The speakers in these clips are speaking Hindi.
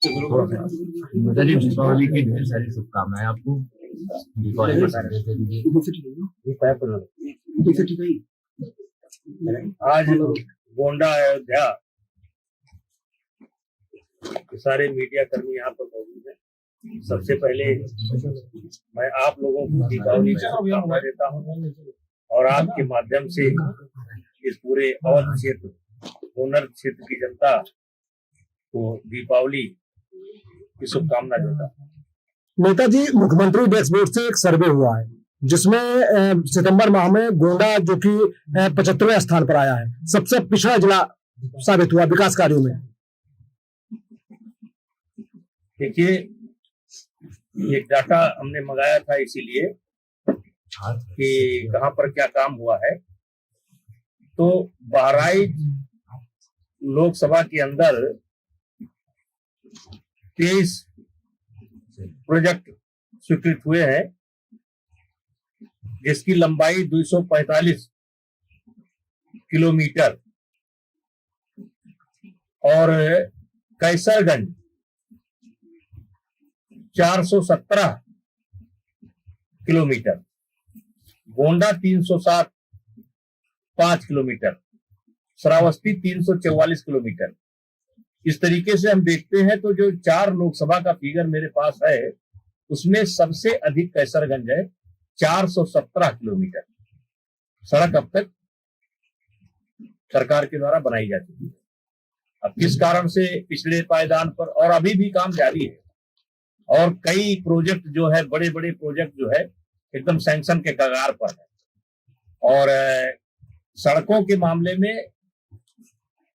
नेताजी, दीपावली की ढेर सारी शुभकामनाएं आपको। दीपावली पर संदेश दे दीजिए। आज गोंडा अयोध्या के सारे मीडिया कर्मी यहाँ पर मौजूद हैं। सबसे पहले मैं आप लोगों को दीपावली की शुभकामनाएं देता हूँ और आपके माध्यम से इस पूरे अवध क्षेत्र, हुनर क्षेत्र की जनता को दीपावली की शुभकामना देता हूँ। नेताजी, मुख्यमंत्री डैशबोर्ड से एक सर्वे हुआ है जिसमें सितंबर माह में गोंडा जो कि 75वें स्थान पर आया है, सबसे पिछड़ा जिला साबित हुआ विकास कार्यों में। देखिए, एक डाटा हमने मंगाया था इसीलिए कि कहां पर क्या काम हुआ है। तो बहराइच लोकसभा के अंदर 23 प्रोजेक्ट स्वीकृत हुए हैं, जिसकी लंबाई 245 किलोमीटर और Kaiserganj 417 kilometre, Gonda 307 5 kilometre, Shravasti 344 kilometre. इस तरीके से हम देखते हैं तो जो 4 लोकसभा का फिगर मेरे पास है उसमें सबसे अधिक कैसरगंज है, 417 किलोमीटर सड़क अब तक सरकार के द्वारा बनाई जा चुकी है। अब किस कारण से पिछले पायदान पर, और अभी भी काम जारी है और कई प्रोजेक्ट जो है, बड़े बड़े प्रोजेक्ट जो है एकदम सैंक्शन के कगार पर है। और सड़कों के मामले में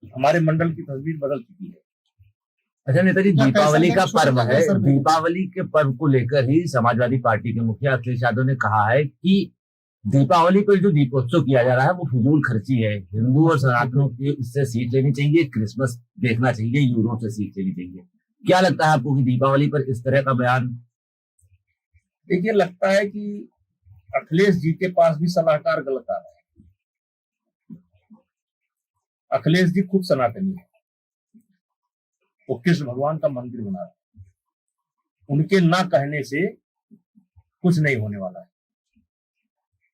हमारे मंडल की तस्वीर बदल चुकी है। अच्छा नेताजी, दीपावली का पर्व है, दीपावली के पर्व को लेकर ही समाजवादी पार्टी के मुखिया अखिलेश यादव ने कहा है कि दीपावली पर जो दीपोत्सव किया जा रहा है वो फिजूल खर्ची है। हिंदू और सनातनों की इससे सीख लेनी चाहिए, क्रिसमस देखना चाहिए, यूरोप से सीख लेनी चाहिए। क्या लगता है आपको कि दीपावली पर इस तरह का बयान? देखिए, लगता है कि अखिलेश जी के पास भी सलाहकार गलत आ रहे हैं। अखिलेश जी खूब सनातनी है, वो कृष्ण भगवान का मंदिर बना रहे हैं, उनके ना कहने से कुछ नहीं होने वाला है।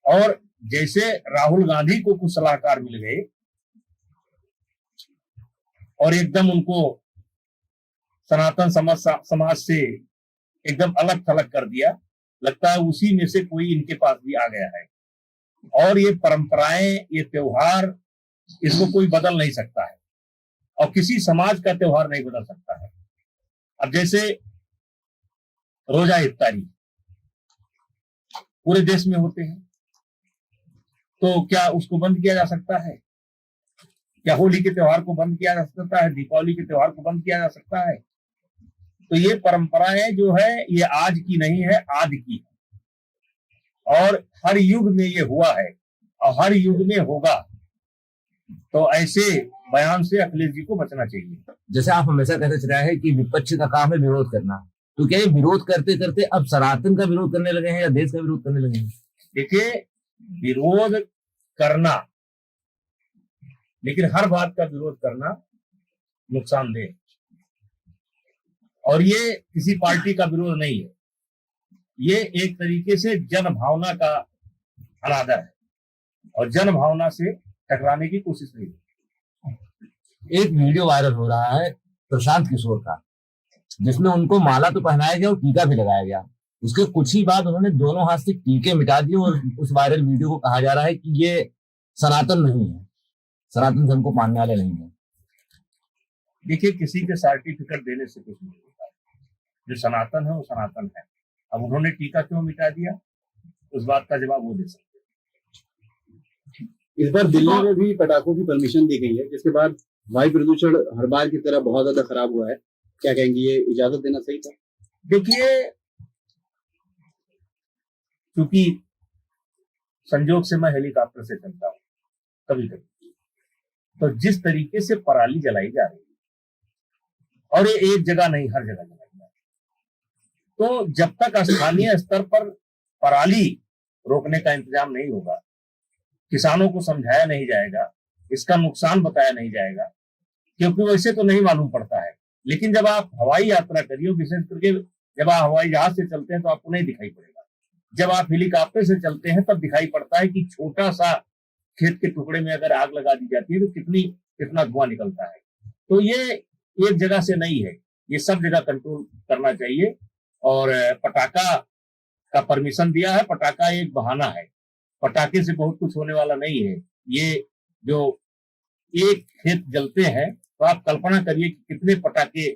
और जैसे राहुल गांधी को कुछ सलाहकार मिल गए और एकदम उनको सनातन समाज से एकदम अलग थलग कर दिया, लगता है उसी में से कोई इनके पास भी आ गया है। और ये परंपराएं, ये त्योहार, इसको कोई बदल नहीं सकता है और किसी समाज का त्योहार नहीं बदल सकता है। अब जैसे रोजा इफ्तारी पूरे देश में होते हैं, तो क्या उसको बंद किया जा सकता है? क्या होली के त्योहार को बंद किया जा सकता है? दीपावली के त्योहार को बंद किया जा सकता है? तो ये परंपराएं जो है ये आज की नहीं है, आदि की है और हर युग में ये हुआ है और हर युग में होगा। तो ऐसे बयान से अखिलेश जी को बचना चाहिए। जैसे आप हमेशा कहते चले हैं कि विपक्ष का काम है विरोध करना, तो क्या ये विरोध करते करते अब सनातन का विरोध करने लगे हैं या देश का विरोध करने लगे हैं? देखिए, विरोध करना, लेकिन हर बात का विरोध करना नुकसानदेह, और ये किसी पार्टी का विरोध नहीं है, ये एक तरीके से जन भावना का अनादर है और जन भावना से टकराने की कोशिश नहीं है। एक वीडियो वायरल हो रहा है प्रशांत किशोर का, जिसमें उनको माला तो पहनाया गया और टीका भी लगाया गया। उसके कुछ ही बाद उन्होंने दोनों हाथ से टीके मिटा दिए और उस वायरल वीडियो को कहा जा रहा है कि ये सनातन नहीं है, सनातन धर्म को मानने वाले नहीं है। देखिए, किसी के सर्टिफिकेट देने से कुछ नहीं होता है, जो सनातन है वो सनातन है। अब उन्होंने टीका क्यों मिटा दिया, उस बात का जवाब वो दे सकते हैं। इस बार दिल्ली में भी पटाखों की परमिशन दी गई है, जिसके बाद वायु प्रदूषण हर बार की तरह बहुत ज्यादा खराब हुआ है। क्या कहेंगे, ये इजाजत देना सही था? देखिए, क्योंकि संजोग से मैं हेलीकॉप्टर से चलता हूँ कभी कभी, तो जिस तरीके से पराली जलाई जा रही है, और ये एक जगह नहीं हर जगह जलाई जा रही है, तो जब तक स्थानीय स्तर पर पराली रोकने का इंतजाम नहीं होगा, किसानों को समझाया नहीं जाएगा, इसका नुकसान बताया नहीं जाएगा, क्योंकि वैसे तो नहीं मालूम पड़ता है लेकिन जब आप हवाई यात्रा करिए, विशेष करके जब आप हवाई जहाज से चलते हैं तो आपको नहीं दिखाई पड़ेगा। जब आप हेलीकॉप्टर से चलते हैं तब दिखाई पड़ता है कि छोटा सा खेत के टुकड़े में अगर आग लगा दी जाती है तो कितना धुआं निकलता है। तो ये एक जगह से नहीं है, ये सब जगह कंट्रोल करना चाहिए। और पटाखा का परमिशन दिया है, पटाखा एक बहाना है, पटाखे से बहुत कुछ होने वाला नहीं है। ये जो एक खेत जलते हैं तो आप कल्पना करिए कि कितने पटाखे,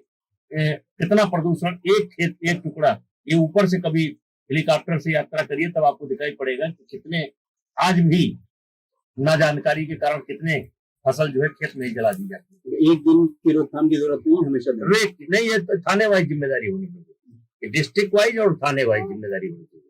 कितना प्रदूषण, एक खेत एक टुकड़ा। ये ऊपर से कभी हेलीकॉप्टर से यात्रा करिए तब आपको दिखाई पड़ेगा कि कितने आज भी ना जानकारी के कारण कितने फसल जो है खेत में जला दी जाती है। एक दिन की रोकथाम की जरूरत नहीं, हमेशा नहीं, ये तो थाने वाइज जिम्मेदारी होनी चाहिए, डिस्ट्रिक्ट वाइज और थाने वाइज जिम्मेदारी होनी चाहिए।